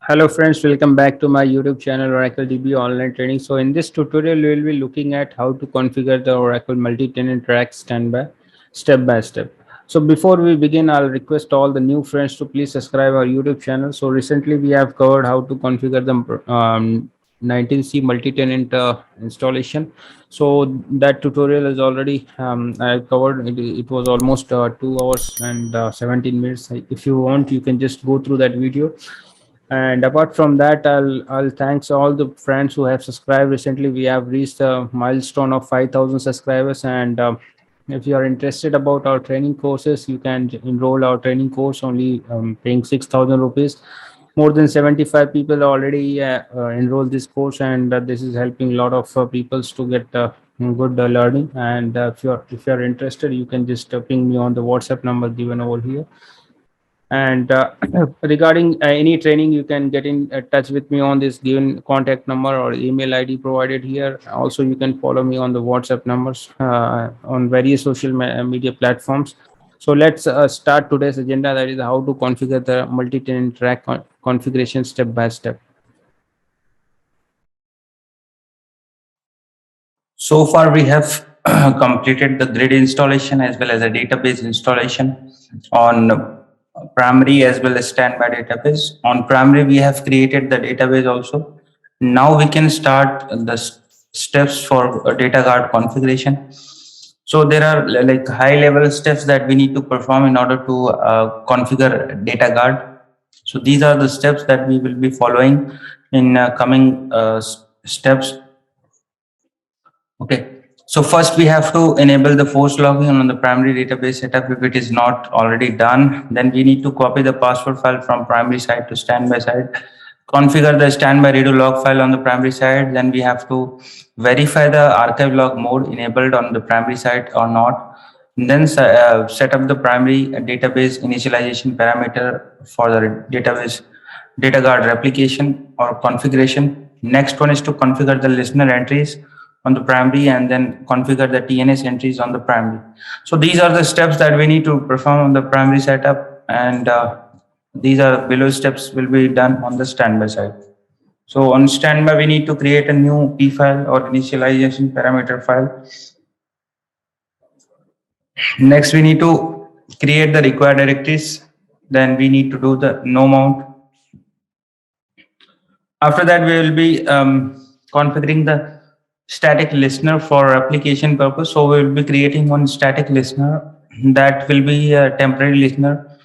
Hello friends, welcome back to my YouTube channel Oracle DBA Online Training. So in this tutorial, we will be looking at how to configure the Oracle Multitenant RAC standby step by step. So before we begin, I'll request all the new friends to please subscribe our YouTube channel. So recently we have covered how to configure the 19C multi-tenant installation. So that tutorial is already I covered. It was almost 2 hours and 17 minutes. If you want, you can just go through that video. And apart from that, I'll thanks all the friends who have subscribed recently. We have reached a milestone of 5,000 subscribers. And if you are interested about our training courses, you can enroll our training course only paying 6,000 rupees. More than 75 people already enrolled this course, and this is helping a lot of peoples to get good learning. And if you're interested, you can just ping me on the WhatsApp number given over here. And regarding any training, you can get in touch with me on this given contact number or email ID provided here. Also, you can follow me on the WhatsApp numbers on various social media platforms. So let's start today's agenda, that is how to configure the multi-tenant rack configuration step by step. So far, we have completed the grid installation as well as a database installation on primary as well as standby database. On primary, we have created the database also. Now we can start the steps for data guard configuration. So there are like high level steps that we need to perform in order to configure data guard. So these are the steps that we will be following in coming steps. Okay. So first we have to enable the forced login on the primary database setup. If it is not already done, then we need to copy the password file from primary side to standby side. Configure the standby redo log file on the primary side. Then we have to verify the archive log mode enabled on the primary side or not. And then set up the primary database initialization parameter for the database data guard replication or configuration. Next one is to configure the listener entries on the primary and then configure the Dns entries on the primary. So these are the steps that we need to perform on the primary setup, and these are below steps will be done on the standby side. So on standby, we need to create a new P file or initialization parameter file. Next, we need to create the required directories. Then we need to do the no mount. After that, we will be configuring the static listener for application purpose. So we will be creating one static listener that will be a temporary listener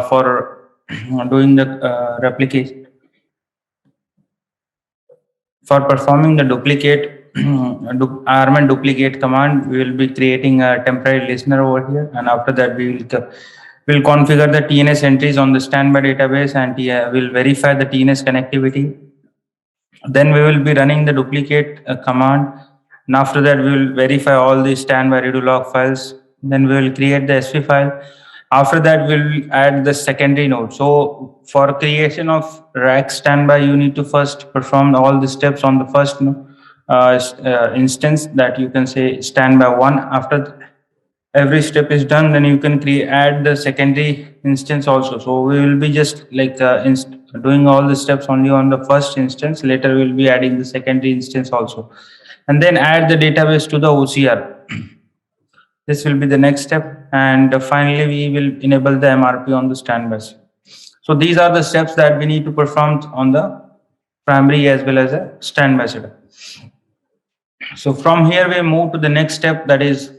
for doing the replication. For performing the duplicate arm duplicate command, we will be creating a temporary listener over here, and after that we will configure the TNS entries on the standby database, and will verify the TNS connectivity. Then we will be running the duplicate command, and after that we will verify all the standby redo log files. Then we will create the SV file. After that we'll add the secondary node. So for creation of rack standby, you need to first perform all the steps on the first instance, that you can say standby one. After every step is done, then you can add the secondary instance also. So we will be just like doing all the steps only on the first instance. Later we'll be adding the secondary instance also, and then add the database to the OCR. This will be the next step, and finally we will enable the MRP on the standby. So these are the steps that we need to perform on the primary as well as a standby setup. So from here we move to the next step, that is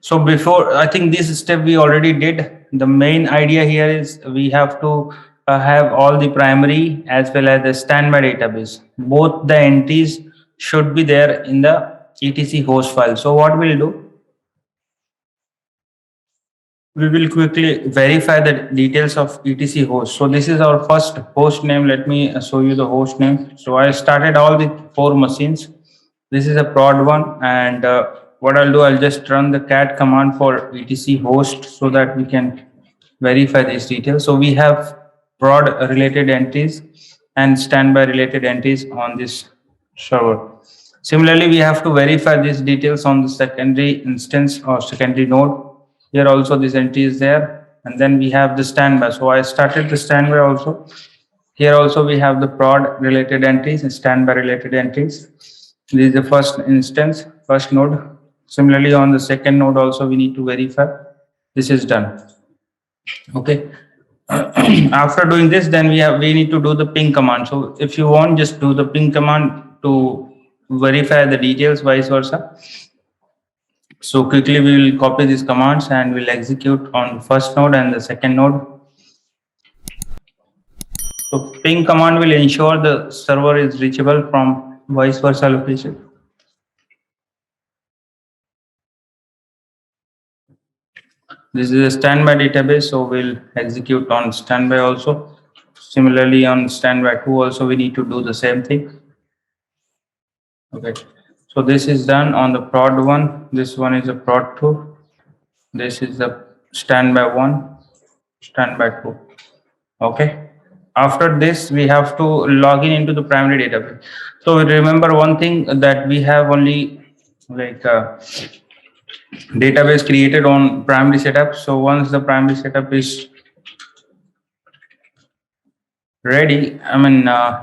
so before, I think this step we already did. The main idea here is we have to have all the primary as well as the standby database. Both the entries should be there in the etc host file. So what we'll do, we will quickly verify the details of etc host. So this is our first host name. Let me show you the host name. So I started all the 4 machines. This is a prod one, and what I'll do, I'll just run the cat command for etc host so that we can verify these details. So we have prod related entries and standby related entries on this server. Similarly, we have to verify these details on the secondary instance or secondary node. Here also this entry is there, and then we have the standby. So I started the standby also. Here also we have the prod related entries and standby related entries. This is the first instance, first node. Similarly, on the second node also we need to verify. This is done. Okay. After doing this, then we need to do the ping command. So if you want, just do the ping command to verify the details, vice versa. So quickly we will copy these commands and we'll execute on first node and the second node. So ping command will ensure the server is reachable from vice versa location. This is a standby database, so we'll execute on standby also. Similarly, on standby 2 also we need to do the same thing. Okay, so this is done on the prod 1. This one is a prod 2. This is the standby 1, standby 2. Okay. After this, we have to log in into the primary database. So remember one thing, that we have only like database created on primary setup. So once the primary setup is ready,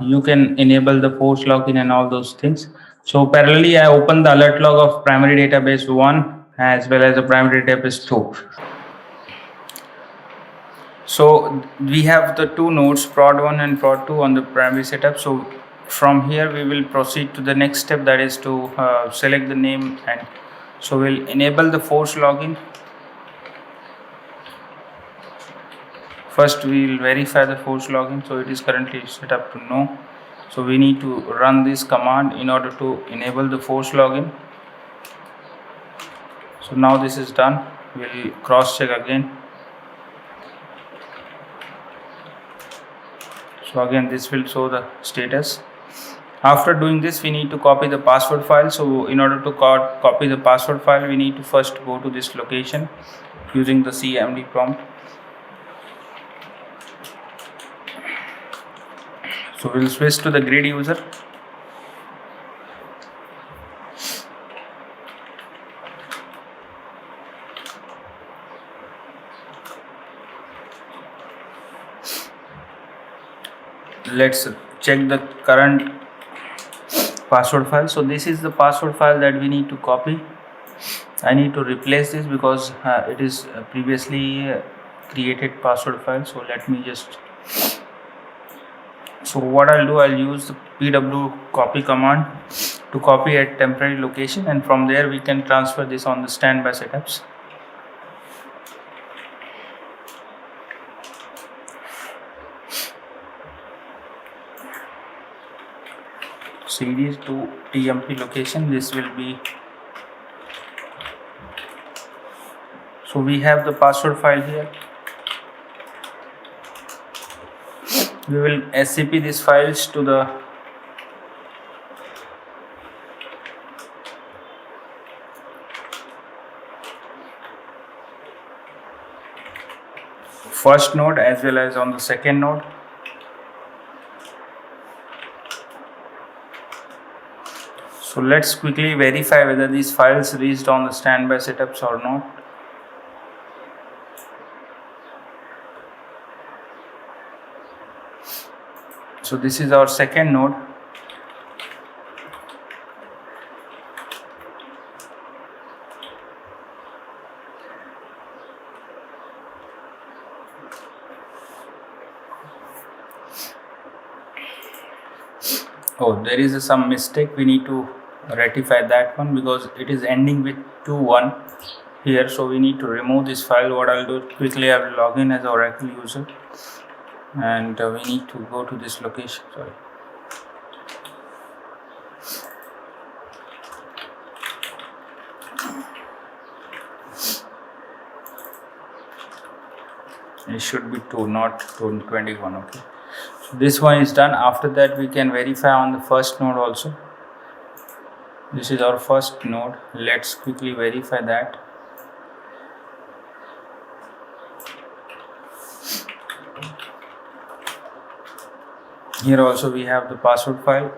you can enable the force login and all those things. So parallelly, I open the alert log of primary database 1 as well as the primary database 2. So we have the two nodes, prod 1 and prod 2, on the primary setup. So from here we will proceed to the next step, that is to select the name, and so we'll enable the force login. First we will verify the force login, so it is currently set up to no. So we need to run this command in order to enable the force login. So now this is done. We'll cross check again. So again this will show the status. After doing this, we need to copy the password file. So in order to copy the password file, we need to first go to this location using the cmd prompt. So we'll switch to the grid user. Let's check the current password file. So this is the password file that we need to copy. I need to replace this because it is previously created password file. So let me just, so what I'll do, I'll use the pw copy command to copy at temporary location, and from there we can transfer this on the standby setups. cd to tmp location, this will be, so we have the password file here. We will scp these files to the first node as well as on the second node. So let's quickly verify whether these files reached on the standby setups or not. So this is our second node. Oh, there is some mistake. We need to rectify that one because it is ending with 21 here. So we need to remove this file. What I'll do, quickly I will log in as Oracle user, and we need to go to this location. Sorry. It should be 2, not 21. Okay. So this one is done. After that, we can verify on the first node also. This is our first node. Let's quickly verify that. Here also we have the password file.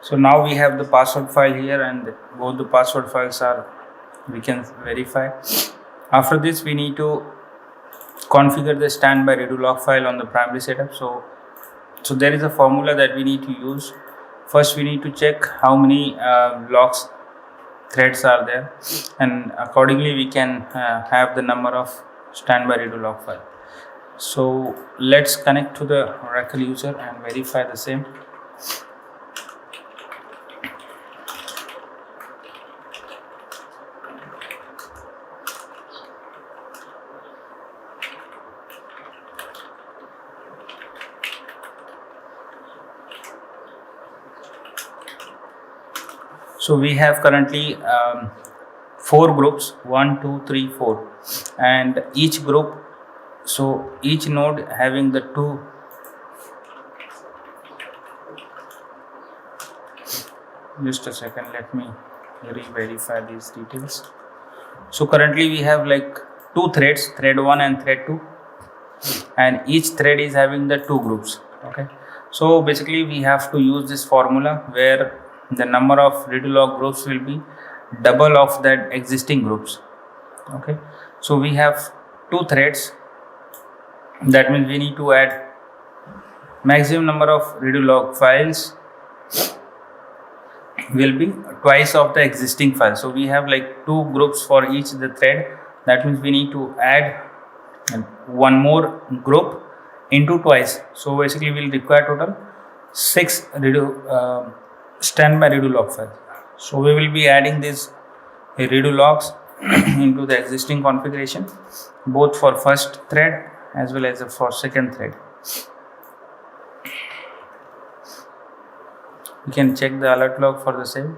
So now we have the password file here, and both the password files are, we can verify. After this, we need to configure the standby redo log file on the primary setup. So there is a formula that we need to use. First, we need to check how many logs threads are there, and accordingly we can have the number of standby redo log file. So let's connect to the Oracle user and verify the same. So we have currently 4 groups, 1, 2, 3, 4, and each group, so each node having the 2. Just a second, let me re-verify these details. So currently we have like 2 threads, thread 1 and thread 2, and each thread is having the 2 groups. Okay, so basically we have to use this formula where the number of redo log groups will be double of that existing groups. Okay, so we have 2 threads, that means we need to add maximum number of redo log files will be twice of the existing file. So we have like 2 groups for each the thread, that means we need to add one more group into twice. So basically we'll require total 6 standby redo log files. So we will be adding these redo logs into the existing configuration, both for first thread as well as for second thread. You can check the alert log for the same,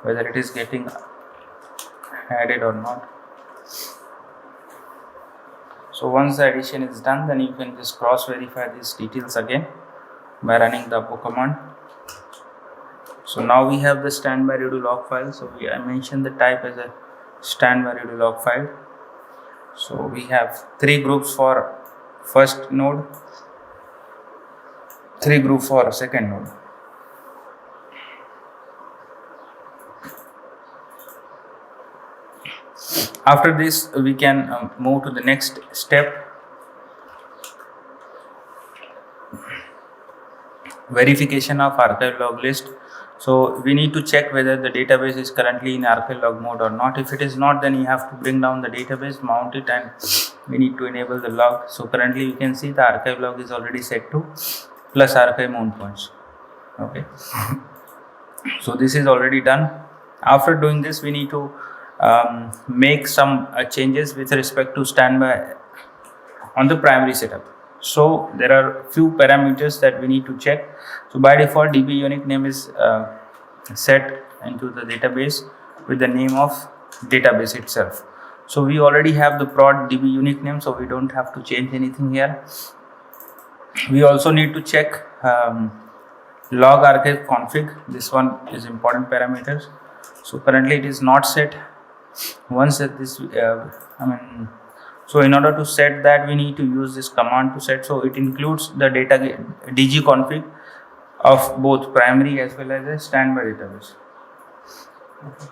whether it is getting added or not. So once the addition is done, then you can just cross verify these details again by running the up command. So now we have the standby redo log file. So I mentioned the type as a standby redo log file. So we have 3 groups for first node, 3 groups for second node. After this, we can move to the next step, verification of archive log list. So we need to check whether the database is currently in archive log mode or not. If it is not, then you have to bring down the database, mount it, and we need to enable the log. So currently you can see the archive log is already set to plus archive mount points. Okay, so this is already done. After doing this, we need to make some changes with respect to standby on the primary setup. So there are few parameters that we need to check. So by default, DB unique name is set into the database with the name of database itself. So we already have the prod DB unique name, so we don't have to change anything here. We also need to check log archive config. This one is important parameters. So currently it is not set. Once that this so in order to set that, we need to use this command to set. So it includes the data dg config of both primary as well as a standby database. Okay.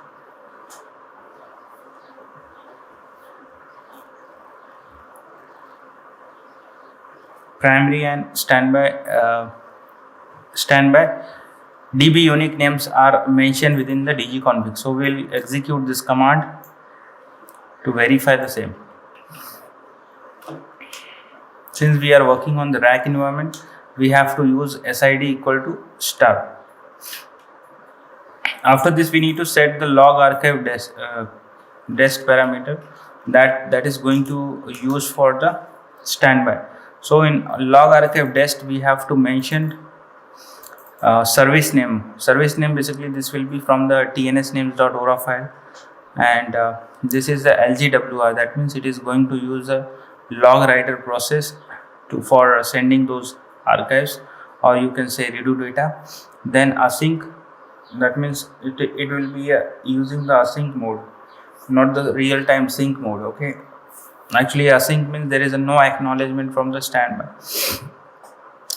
Primary and standby DB unique names are mentioned within the DG config. So we'll execute this command to verify the same. Since we are working on the RAC environment, we have to use SID equal to star. After this, we need to set the log archive desk parameter that is going to use for the standby. So in log archive desk, we have to mention service name. Service name, basically this will be from the tnsnames.ora file, and this is the LGWR. That means it is going to use a log writer process for sending those archives, or you can say redo data. Then async, that means it will be using the async mode, not the real-time sync mode. Okay, actually async means there is no acknowledgement from the standby.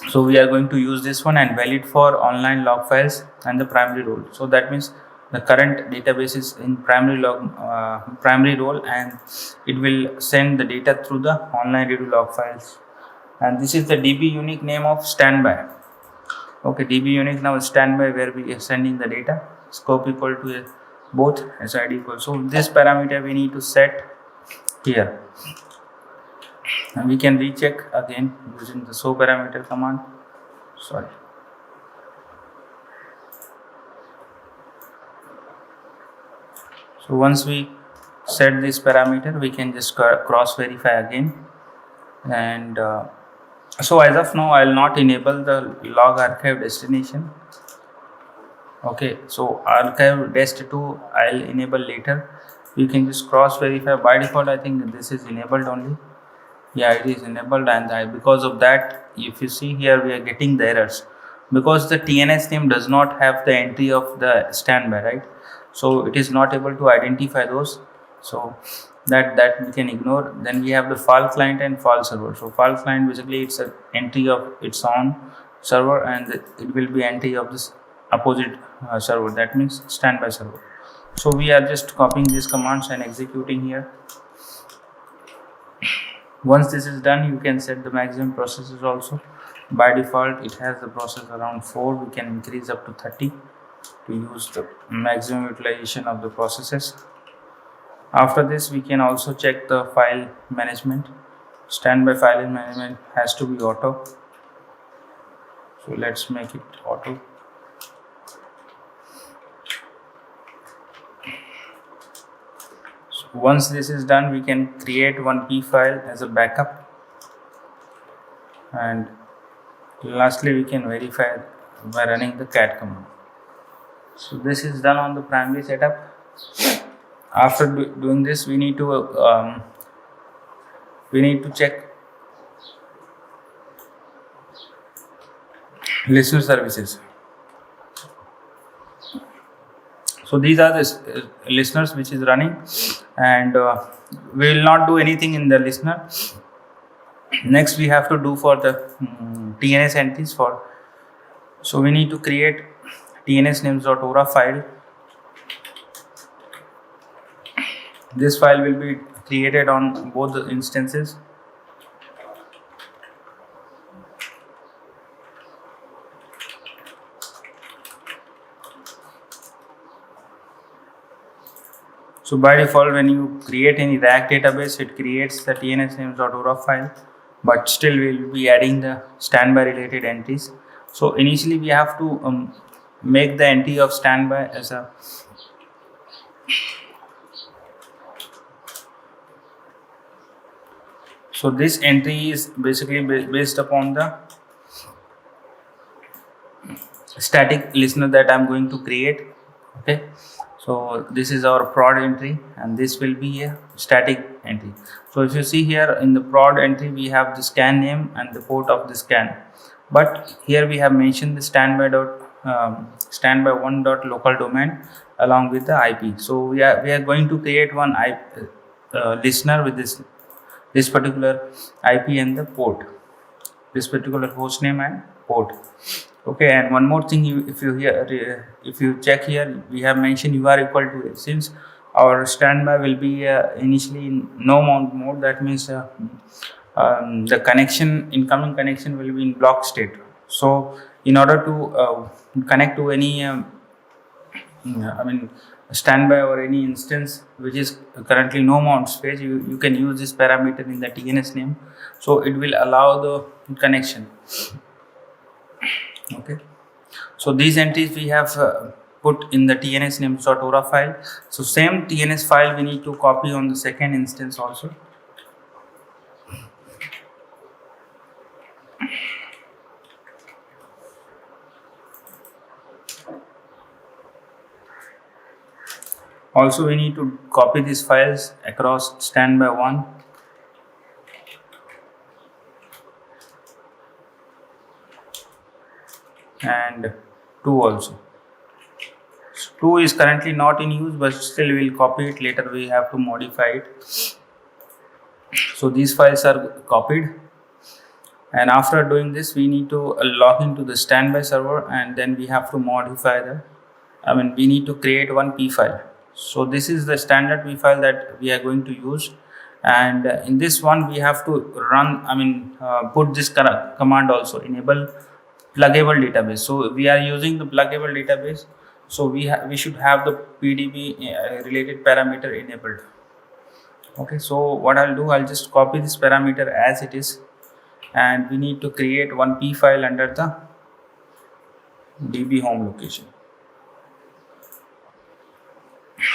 So we are going to use this one and valid for online log files and the primary role. So that means the current database is in primary role, and it will send the data through the online redo log files. And this is the DB unique name of standby. Okay, DB unique now is standby, where we are sending the data. Scope equal to both SID equal. So this parameter we need to set here, and we can recheck again using the show parameter command. Sorry. So once we set this parameter, we can just cross verify again. And so as of now, I will not enable the log archive destination. Okay, so archive dest2 I'll enable later. You can just cross verify. By default, I think this is enabled only. Yeah, it is enabled, and because of that, if you see here, we are getting the errors because the TNS name does not have the entry of the standby, right? So it is not able to identify those. So that we can ignore. Then we have the file client and file server. So file client, basically it's an entry of its own server, and it will be entry of this opposite server, that means standby server. So we are just copying these commands and executing here. Once this is done, you can set the maximum processes also. By default, it has the process around 4. We can increase up to 30 to use the maximum utilization of the processes. After this, we can also check the file management. Standby file management has to be auto. So let's make it auto. So once this is done, we can create one P file as a backup. And lastly, we can verify by running the cat command. So this is done on the primary setup. After doing this, we need to check listener services. So these are the listeners which is running, and we will not do anything in the listener. Next, we have to do for the TNS entries for. So we need to create TNS names.ora file. This file will be created on both the instances. So by default, when you create any RAC database, it creates the TNS names.ora file, but still we will be adding the standby related entries. So initially we have to make the entry of standby as a So this entry is basically based upon the static listener that I'm going to create. Okay, so this is our prod entry, and this will be a static entry. So if you see here in the prod entry, we have the scan name and the port of the scan, but here we have mentioned the standby1.local domain along with the IP. So we are going to create one listener with this particular IP and the port, this particular host name and port. Okay, and one more thing, if you check here, we have mentioned UR equal to, since our standby will be initially in no mount mode. That means the incoming connection will be in block state. So in order to connect to any standby or any instance which is currently no mount stage, you can use this parameter in the TNS name, so it will allow the connection. Okay, so these entries we have put in the TNS names.ora file. So same TNS file we need to copy on the second instance also. Also, we need to copy these files across standby 1 and 2 also. So 2 is currently not in use, but still we will copy it. Later we have to modify it. So these files are copied. And after doing this, we need to log into the standby server, and then we have to modify we need to create one P file. So this is the standard P file that we are going to use, and in this one we have to run, put this command also, enable pluggable database. So we are using the pluggable database, so we should have the PDB related parameter enabled. Okay, so what I'll do, I'll just copy this parameter as it is, and we need to create one P file under the DB home location.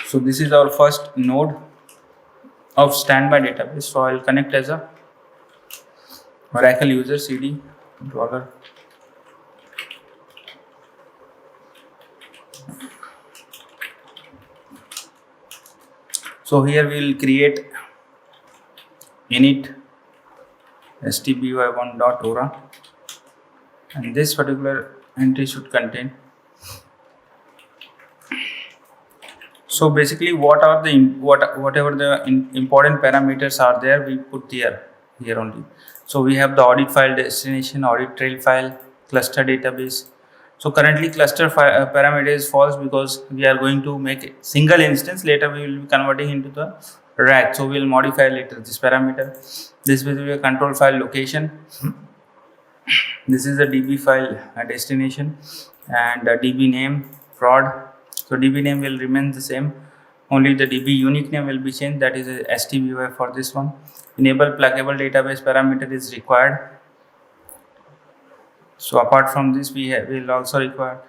So this is our first node of standby database. So I'll connect as a Oracle user cd controller. So here we will create init stby1.ora, and this particular entry should contain. So basically, what are the whatever the important parameters are there, we put here only. So we have the audit file destination, audit trail file, cluster database. So currently cluster parameter is false because we are going to make a single instance. Later we will be converting into the RAC. So we will modify later this parameter. This will be a control file location. This is the DB file destination, and DB name prod. So DB name will remain the same, only the DB unique name will be changed, that is a STBY for this one. Enable pluggable database parameter is required. So apart from this, we will also require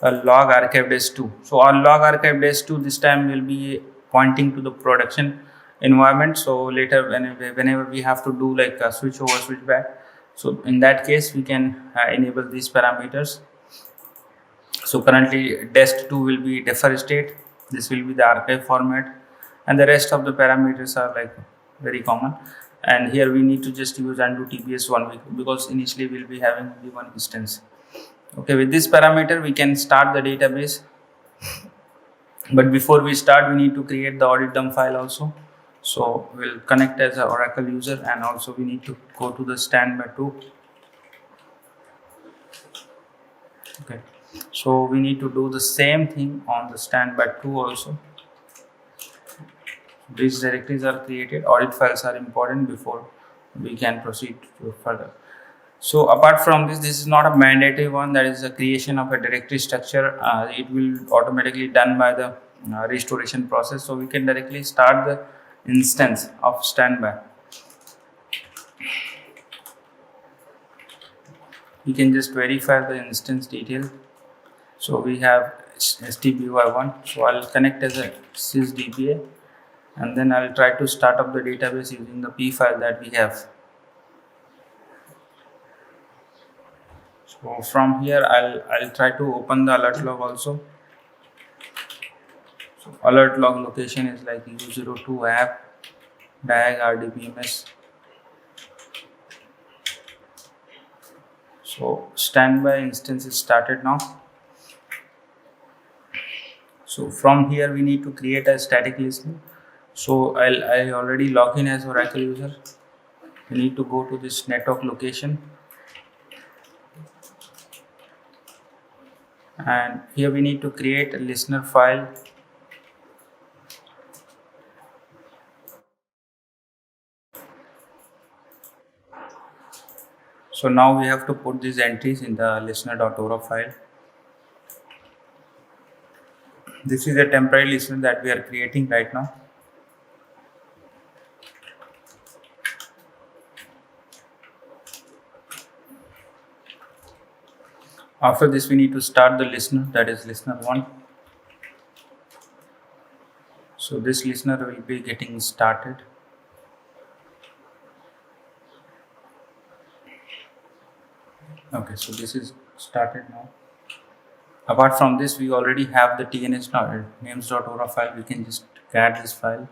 a log archive dash2. So our log archive dash2 this time will be pointing to the production environment. So later whenever we have to do like a switch over, switch back, so in that case we can enable these parameters. So currently dest2 will be defer state, this will be the archive format, and the rest of the parameters are like very common. And here we need to just use undo tbs 1 week because initially we'll be having only one instance. Okay, with this parameter we can start the database, but before we start we need to create the audit dump file also. So we'll connect as an Oracle user, and also we need to go to the standby 2. Okay, so we need to do the same thing on the standby 2 also. These directories are created, audit files are important before we can proceed to further. So apart from this is not a mandatory one, that is the creation of a directory structure. It will automatically done by the restoration process. So we can directly start the instance of standby. We can just verify the instance detail. So we have STBY1. So I'll connect as a sysdba, and then I'll try to start up the database using the P file that we have. So from here I'll try to open the alert log also. So alert log location is like U02 app dag rdbms. So standby instance is started now. So from here we need to create a static listener. So I already log in as Oracle user. We need to go to this network location, and here we need to create a listener file. So now we have to put these entries in the listener.ora file. This is a temporary listener that we are creating right now. After this we need to start the listener, that is listener 1. So this listener will be getting started. Okay, so this is started now. Apart from this, we already have the Dns names.ora file. We can just add this file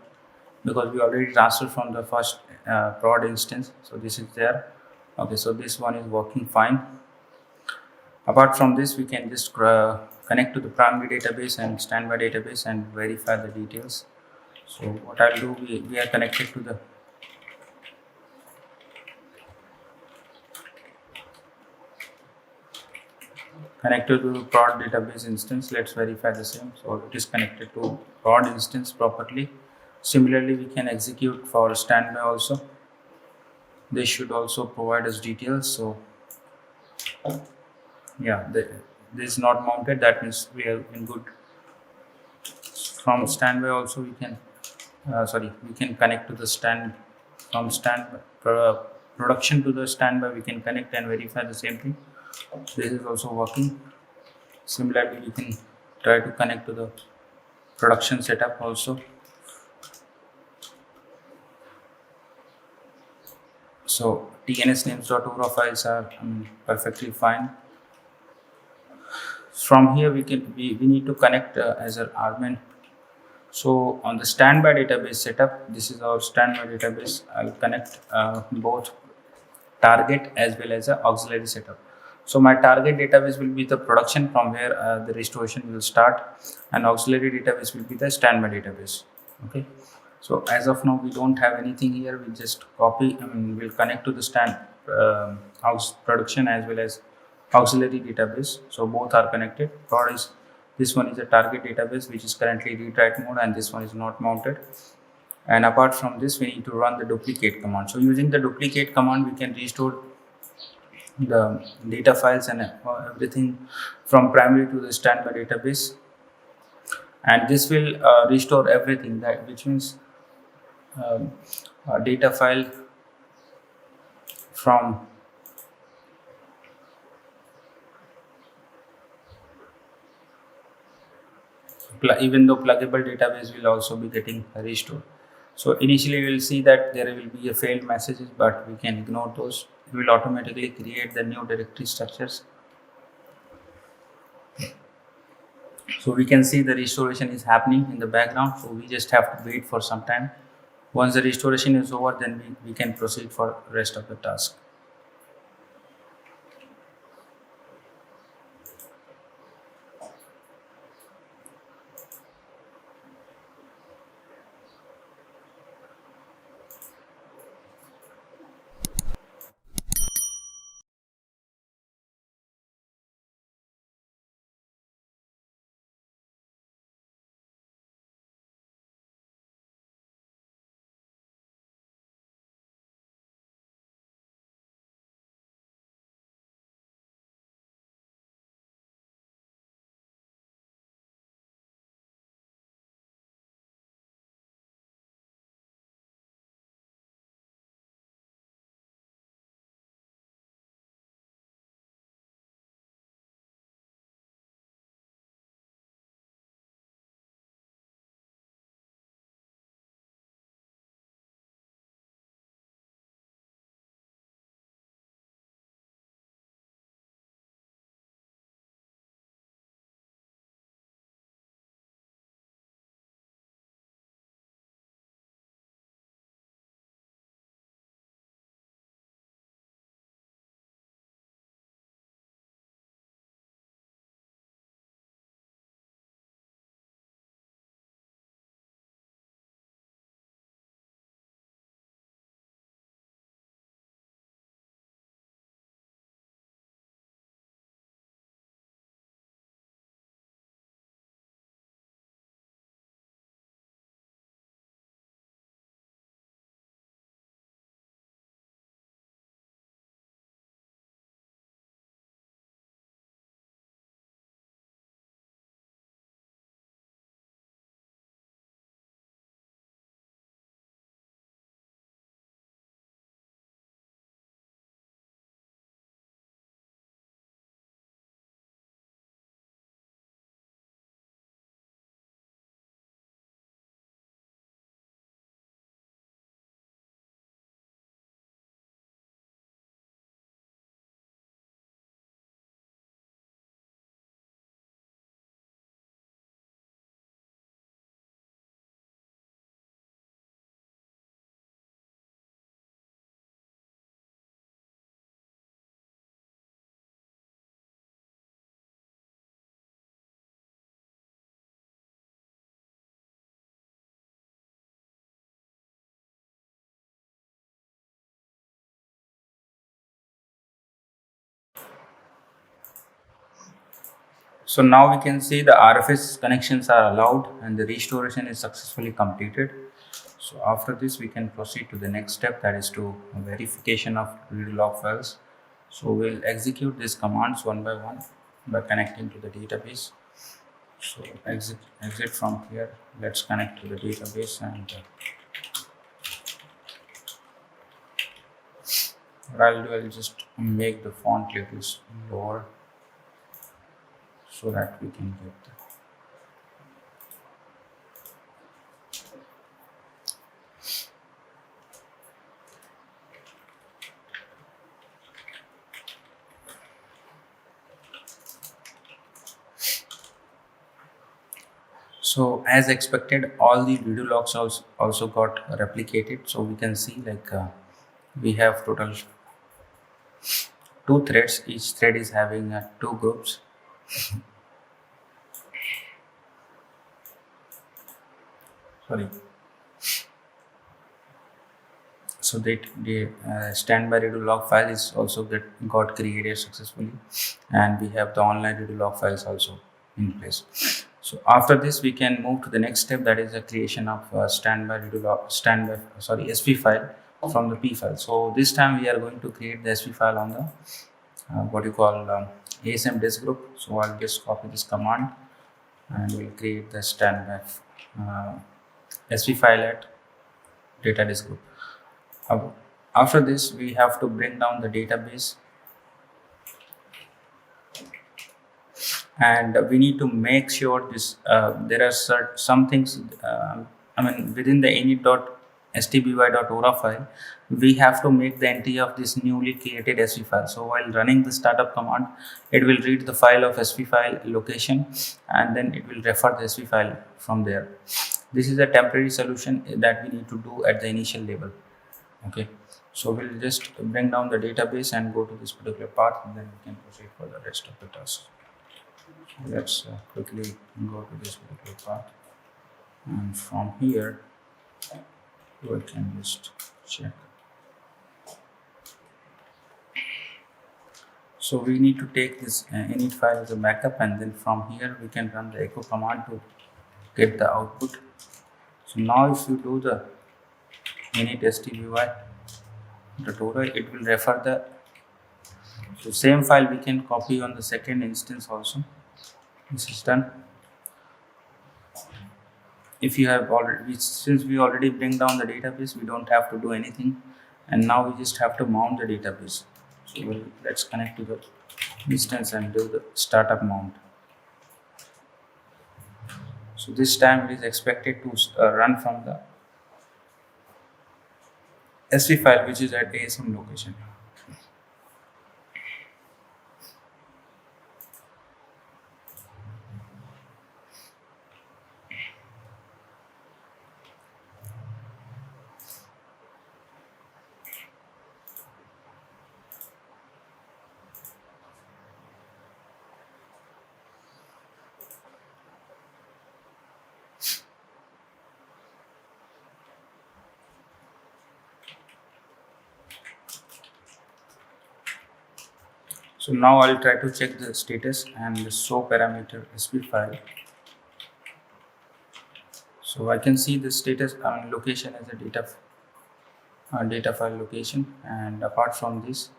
because we already transferred from the first prod instance. So this is there. Okay, so this one is working fine. Apart from this, we can just connect to the primary database and standby database and verify the details. So what I'll do, we are connected to the connected to the prod database instance. Let's verify the same. So it is connected to prod instance properly. Similarly, we can execute for standby also. They should also provide us details. So yeah, this is not mounted. That means we are in good. From standby also we can we can connect to the stand from production to the standby. We can connect and verify the same thing. This is also working. Similarly, we can try to connect to the production setup also. So TNS names.uro files are perfectly fine. From here we need to connect as an admin. So on the standby database setup, this is our standby database. I'll connect both target as well as a auxiliary setup. So my target database will be the production from where the restoration will start, and auxiliary database will be the standby database. Okay. So as of now, we don't have anything here. We just copy. We'll connect to the house production as well as auxiliary database. So both are connected. This one is a target database which is currently read write mode, and this one is not mounted. And apart from this, we need to run the duplicate command. So using the duplicate command, we can restore the data files and everything from primary to the standby database, and this will restore everything, that which means a data file from even though pluggable database will also be getting restored. So initially we will see that there will be a failed messages, but we can ignore those. It will automatically create the new directory structures. So we can see the restoration is happening in the background. So we just have to wait for some time. Once the restoration is over, then we can proceed for rest of the task. So now we can see the RFS connections are allowed and the restoration is successfully completed. So after this we can proceed to the next step, that is to verification of read log files. So we'll execute these commands one by one by connecting to the database. So exit from here, let's connect to the database, and what I'll just make the font little lower so that we can get the. So as expected, all the video logs also got replicated. So we can see like we have total 2 threads. Each thread is having 2 groups. Sorry. So the standby redo log file is also got created successfully, and we have the online redo log files also in place. So after this, we can move to the next step, that is the creation of SV file from the P file. So this time we are going to create the SV file on the what you call ASM disk group. So I'll just copy this command and we'll create the standby SV file at data disk group. After this, we have to bring down the database, and we need to make sure this there are some things. Within the init.stby.ora file, we have to make the entry of this newly created SV file. So while running the startup command, it will read the file of SV file location, and then it will refer the SV file from there. This is a temporary solution that we need to do at the initial level. Okay, so we'll just bring down the database and go to this particular path, and then we can proceed for the rest of the task. Let's quickly go to this particular path, and from here we can just check. So we need to take this init file as a backup, and then from here we can run the echo command to get the output. So now if you do the init stby.ora, it will refer the same file. We can copy on the second instance also. This is done. If you have already, since we already bring down the database, we don't have to do anything, and now we just have to mount the database. So let's connect to the instance and do the startup mount. So this time it is expected to run from the SV file, which is at ASM location. So now I'll try to check the status and the show parameter SV file. So I can see the status location as a data file location, and apart from this,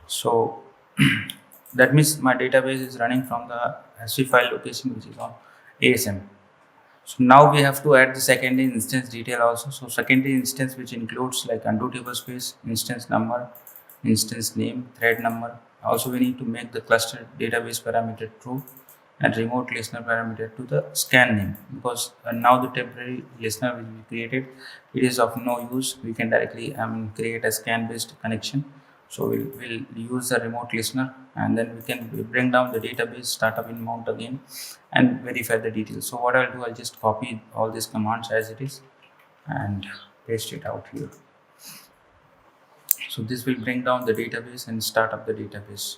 so that means my database is running from the SV file location, which is on ASM. So now we have to add the secondary instance detail also. So secondary instance, which includes like undo tablespace, instance number, instance name, thread number. Also we need to make the cluster database parameter true and remote listener parameter to the scan name, because now the temporary listener will be created, it is of no use. We can directly create a scan based connection. So we'll use the remote listener, and then we can bring down the database, startup in mount again, and verify the details. So what I'll do, I'll just copy all these commands as it is and paste it out here. So this will bring down the database and start up the database.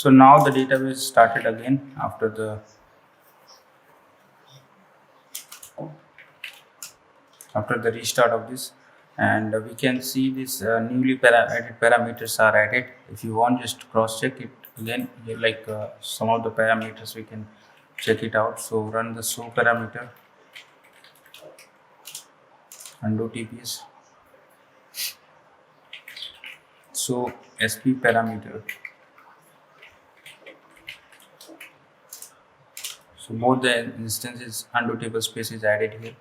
So now the database started again after the restart of this, and we can see this newly added parameters are added. If you want, just cross check it again, like some of the parameters we can check it out. So run the show parameter, undo TPS, so SP parameter. So both the instances undo table space is added here.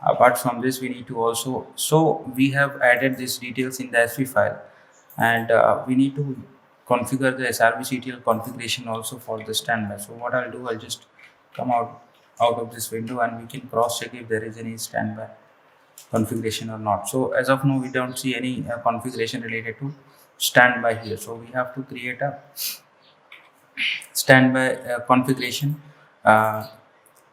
Apart from this, we need to also, so we have added these details in the SV file, and we need to configure the SRVCTL configuration also for the standby. So what I'll do, I'll just come out of this window and we can cross check if there is any standby configuration or not. So as of now, we don't see any configuration related to standby here. So we have to create a standby configuration uh,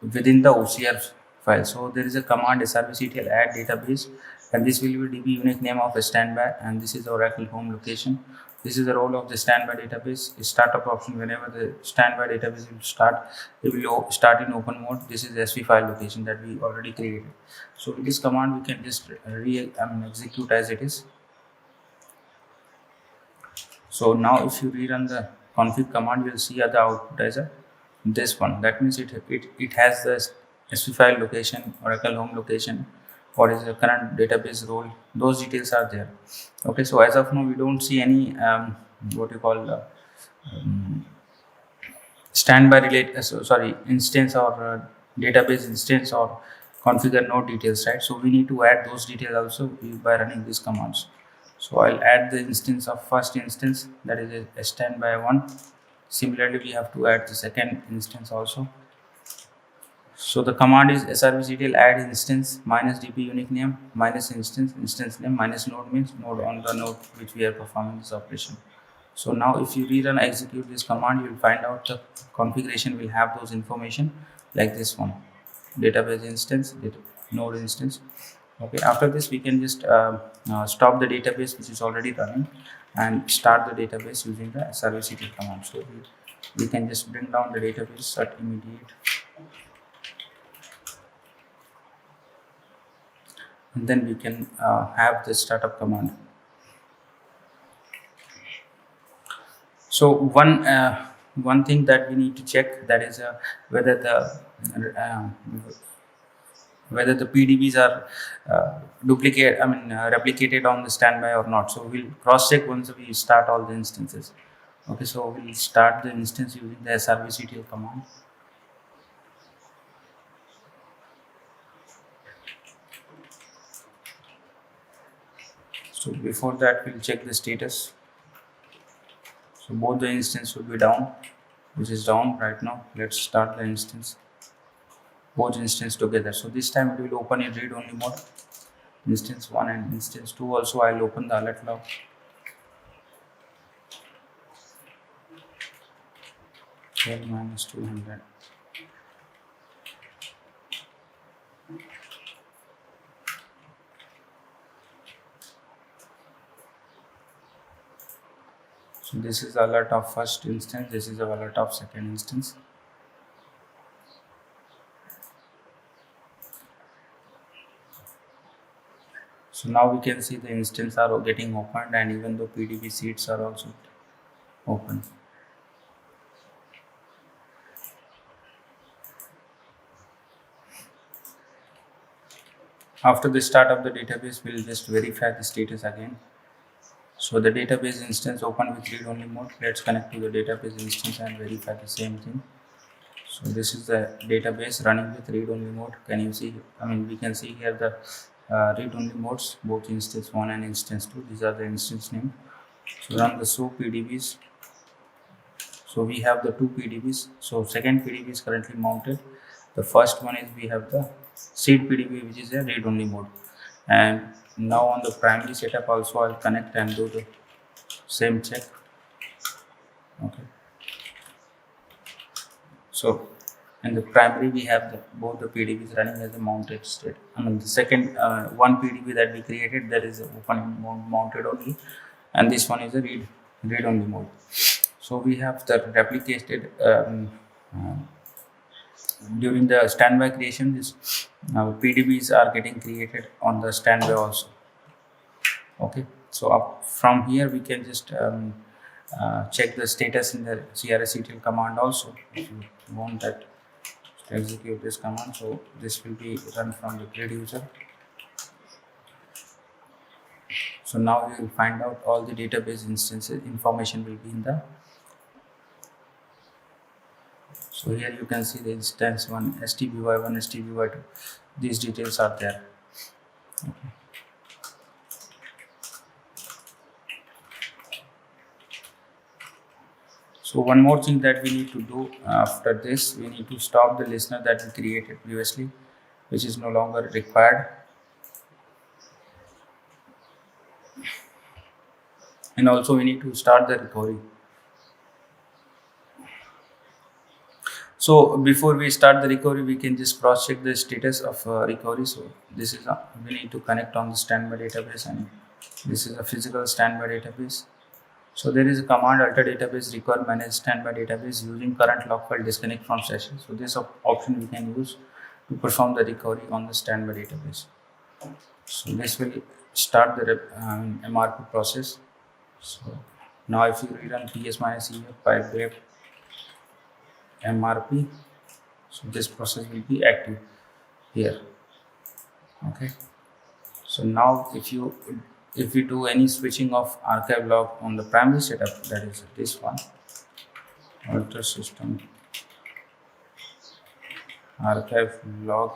within the OCR file. So there is a command srvctl add database, and this will be DB unique name of a standby, and this is the Oracle home location. This is the role of the standby database. Startup option, whenever the standby database will start, it will start in open mode. This is the SV file location that we already created. So with this command, we can just execute as it is. So now if you rerun the config command, you will see the output as this one. That means it has the SV file location, Oracle home location, what is the current database role, those details are there. Okay, so as of now, we don't see any what you call standby relate instance or database instance or configure node details, right? So we need to add those details also by running these commands. So I'll add the instance of first instance, that is a standby one. Similarly, we have to add the second instance also. So the command is srvctl add instance minus db unique name minus instance name minus node means node on the node which we are performing this operation. So now if you rerun execute this command, you will find out the configuration will have those information like this one: database instance, node instance. Okay, after this we can just stop the database which is already running and start the database using the srvctl command. So we can just bring down the database at immediate, and then we can have the startup command. So one thing that we need to check, that is whether the PDBs are replicated on the standby or not. So we'll cross check once we start all the instances. Okay, so we'll start the instance using the srvctl command. So before that, we'll check the status. So both the instance will be down, which is down right now. Let's start the instance, both instance together. So this time it will open in read only mode, instance 1 and instance 2 also. I'll open the alert log. Minus 200. So this is the alert of first instance, this is the alert of second instance. So now we can see the instance are getting opened, and even though PDB seats are also open. After the start of the database, we'll just verify the status again. So the database instance open with read only mode. Let's connect to the database instance and verify the same thing. So this is the database running with read only mode. Can you see? We can see here the read only modes, both instance 1 and instance 2. These are the instance name. So run the show PDBs. So we have the two PDBs. So second PDB is currently mounted. The first one is we have the seed PDB, which is a read only mode. And now on the primary setup also, I'll connect and do the same check. Okay. So in the primary, we have both the PDBs running as a mounted state. The second one PDB that we created, that is open mode mounted only, and this one is a read only mode. So we have the replicated during the standby creation. This PDBs are getting created on the standby also. Okay, so up from here we can just check the status in the CRSETL command also. If you want that to execute this command, so this will be run from the grid user. So now we will find out all the database instances information will be in the. So here you can see the instance 1, STBY1, STBY2. These details are there. Okay. So one more thing that we need to do after this, we need to stop the listener that we created previously, which is no longer required. And also we need to start the recovery. So before we start the recovery, we can just cross check the status of recovery. So this is we need to connect on the standby database, and this is a physical standby database. So there is a command alter database require manage standby database using current log file disconnect from session. So this option we can use to perform the recovery on the standby database. So this will start the MRP process. So now if you rerun ps-ef file grep MRP, so this process will be active here. Okay, so now if you do any switching of archive log on the primary setup, that is this one, alter system archive log,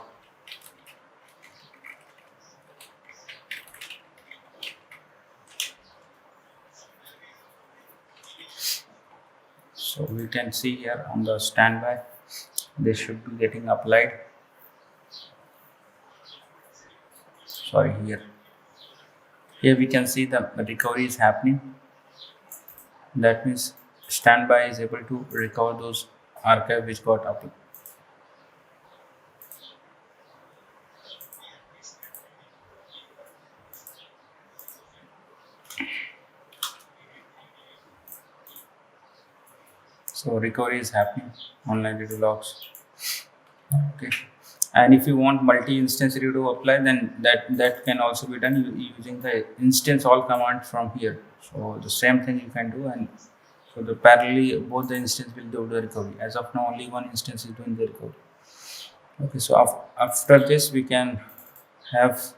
so we can see here on the standby this should be getting applied. Sorry, here we can see the recovery is happening. That means standby is able to recover those archive which got uploaded. So recovery is happening online redo logs. Okay, and if you want multi-instance redo apply, then that can also be done using the instance all command from here. So the same thing you can do, and so the parallelly both the instance will do the recovery. As of now, only one instance is doing the recovery. Okay, so after this we can have,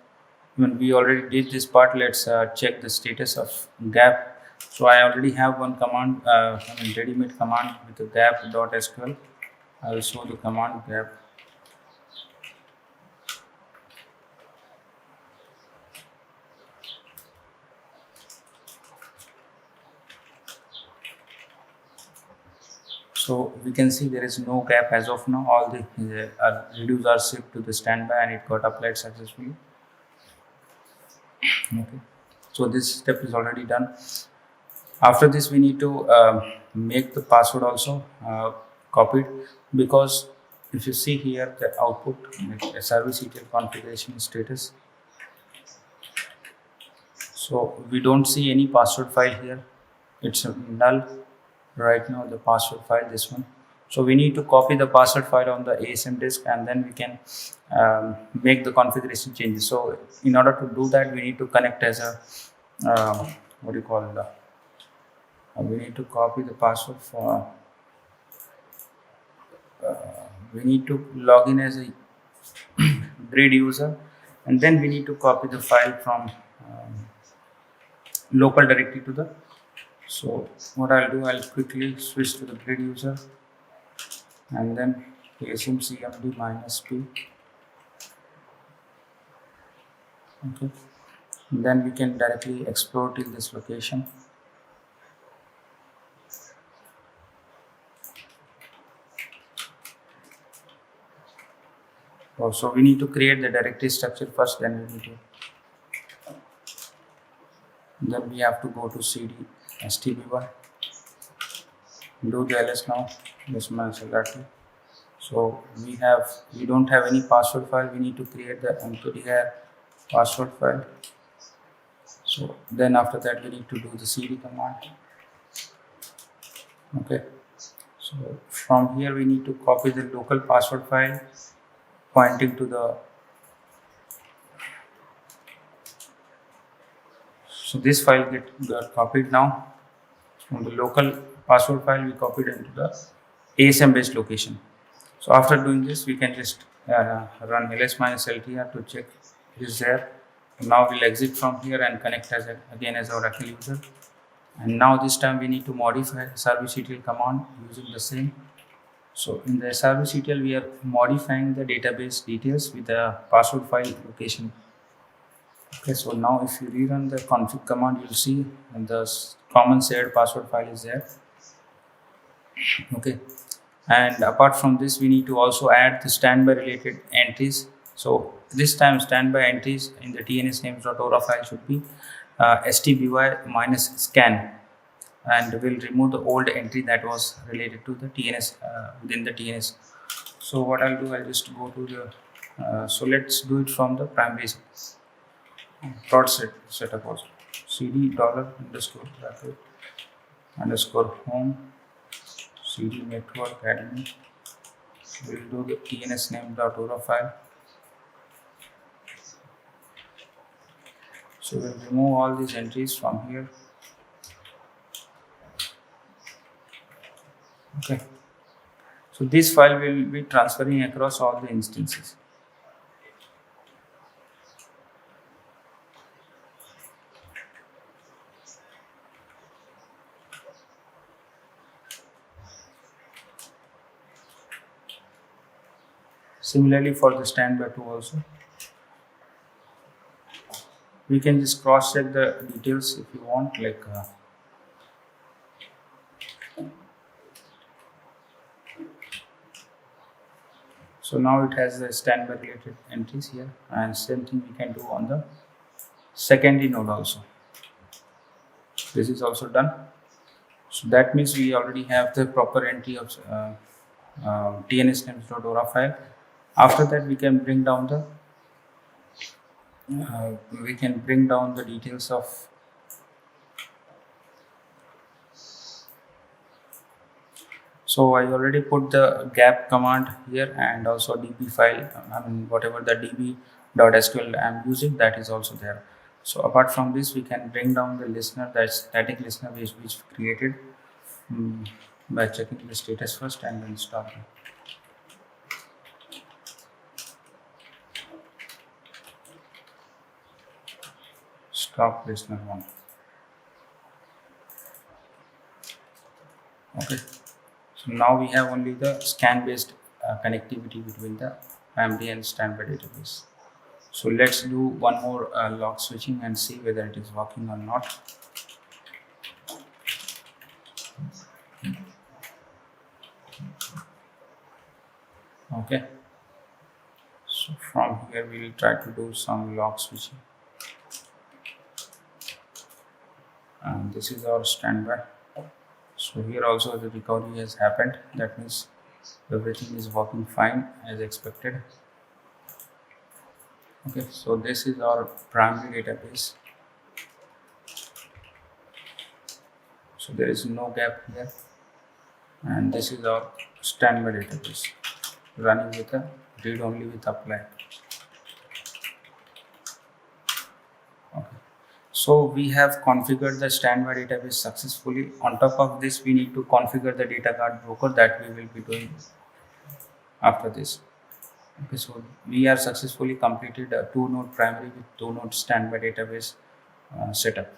when we already did this part, let's check the status of gap. So I already have one command, ready-made command with the gap.sql. I will show the command gap. So we can see there is no gap as of now. All the redos are shipped to the standby and it got applied successfully. Okay, so this step is already done. After this, we need to make the password also copied, because if you see here the output, service ETL configuration status. So we don't see any password file here. It's null right now, the password file, this one. So we need to copy the password file on the ASM disk, and then we can make the configuration changes. So in order to do that, we need to connect as a what do you call it? We need to copy the password for. We need to log in as a grid user, and then we need to copy the file from local directory to the. So what I'll do, I'll quickly switch to the grid user, and then asm cmd -p. Okay, and then we can directly explore till this location. So we need to create the directory structure first, then we need to. Then we have to go to cd stby, do the ls now, this one exactly. So we don't have any password file. We need to create the empty here password file. So then after that we need to do the cd command. Okay, so from here we need to copy the local password file pointing to the, so this file got copied now. From the local password file we copied into the ASM based location. So after doing this we can just run ls-ltr to check it is there. Now we'll exit from here and connect again as Oracle user. And now this time we need to modify servicetl command using the same. So in the servicetl we are modifying the database details with the password file location. Okay, so now if you rerun the config command, you'll see the common shared password file is there. Okay, and apart from this we need to also add the standby related entries. So this time standby entries in the DNS names.ora file should be stby-scan, and we'll remove the old entry that was related to the DNS within the DNS. So what I'll do, I'll just go to the so let's do it from the primary prod setup also. cd $_bracket_home cd network admin. We'll do the DNS name.ora file. So we'll remove all these entries from here. Okay. So this file will be transferring across all the instances. Similarly for the standby 2 also. We can just cross check the details if you want, like so now it has the standby related entries here, and same thing we can do on the secondary node also. This is also done. So that means we already have the proper entry of DNS names.ora file. After that we can bring down the details of so I already put the gap command here, and also db file, whatever the db.sql I'm using, that is also there. So apart from this we can bring down the listener, that static listener which we created by checking the status first and then stop it. Stop listener 1. Okay, so now we have only the scan based connectivity between the primary and standby database. So let's do one more log switching and see whether it is working or not. Okay, so from here we will try to do some log switching, and this is our standby. So here also the recovery has happened, that means everything is working fine as expected. Okay, so this is our primary database. So there is no gap here, and this is our standby database running with a read only with apply. Okay, so we have configured the standby database successfully. On top of this we need to configure the data guard broker that we will be doing after this. Okay, so we are successfully completed a 2-node primary with 2-node standby database setup.